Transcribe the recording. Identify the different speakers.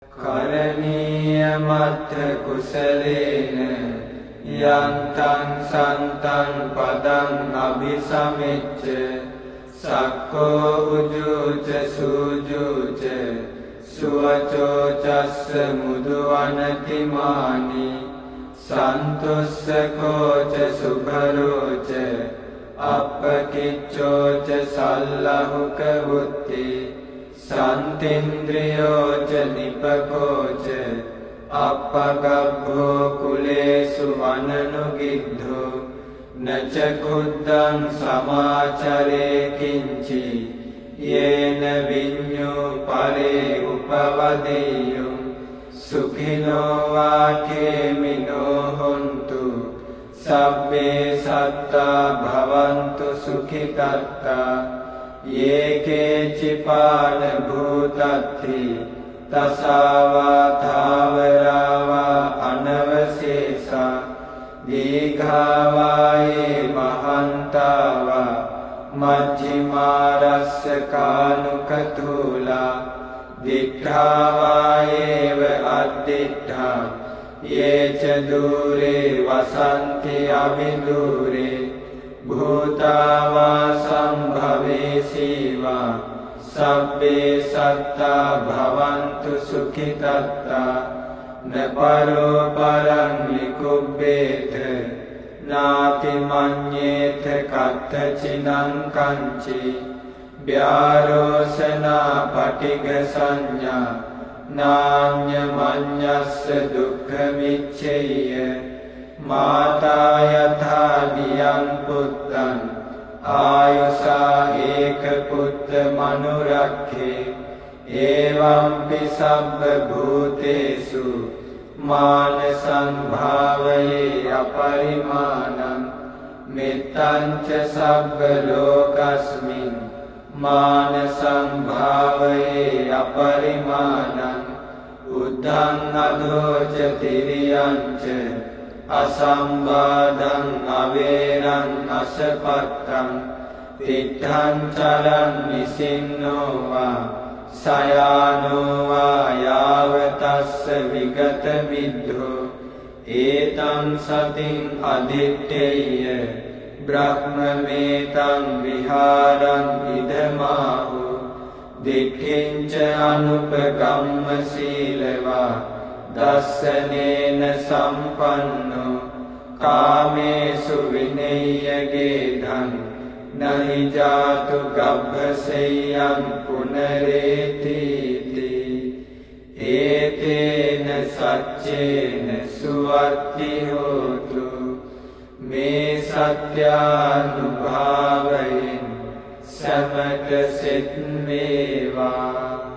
Speaker 1: කරණීයමත්ථ කුසලේන යන්තං සන්තං පදං අபிසමෙච්ච සක්කෝ උජුච සූජුච සුවචෝ චස්ස මුදුවනතිමානි සන්තුස්සකෝච සුභරෝච අප්පකිච්චෝච සල්ලහුක වුත්ති සන්තින්ද්‍රියෝච නිපකෝච අප්පගබ්බෝ කුලේසු අනනුගිද්ධෝ නච කුද්දං සමාචරේ කිංචි යේන විඤ්ඤෝ පරේ උපවදෙය්‍යෝ සුඛිනෝ වාකේමිනෝ හොන්තු සබ්බේ සත්තා භවන්තු සුඛිතත්තා යේකේ චිපාන භූතත්ති තසාවා ධාවරාවා අනවශේෂා දීඝාවායේ මහන්තාවා මජ්ජිමාරස්ස කානුකතූලා දිඨාවායේව අද්දිඨා යේච දූරේ වසන්ති අවිදූරේ භූතාවා සම්භවේසීවා සබ්බේ සත්තා භවන්තු සුඛිතත්තා නපරෝ පරං නිකුබ්බේත නාති මඤ්ඤේත කත්තචිනං කංචි ව්‍යාරෝසනා පටිග සංඥා නාඤ්ඤ මඤ්ඤස්ස දුක්ඛ මිච්ඡේය මාතා යථා නියං පුත්තං ආයුසා ඒක පුත්ත මනුරක්ඛේ එවංපි සබ්බ භූතේසු මාන සංභාවයේ අපරිමාණං මෙත්තං ච සබ්බ ලෝකස්මින් මාන සංභාවයේ අපරිමාණං උද්ධං අදෝච තිරියං ච අසම්බාධං අවේරං අසපත්තං තිත්තං චරං නිසින්නෝ වා සයානෝ වා යාවතස්ස විගත මිද්ධෝ ඒතං සතින් අදිත්තේය බ්‍රහ්මමේතං විහාරං ඉදමාහු දික්ඛින්ච අනුපගම්ම සීලවා දස්සනේන සම්පන්නෝ කාමේසු විනය්‍යගේ ධන් නහි ජාතු ගබ්බසෙය්‍යං පුනරේතිති ඒතේන සච්චේන සුවත්ති හෝතු මේ සත්‍යානුභාවයෙන් සමග සෙත් වේවා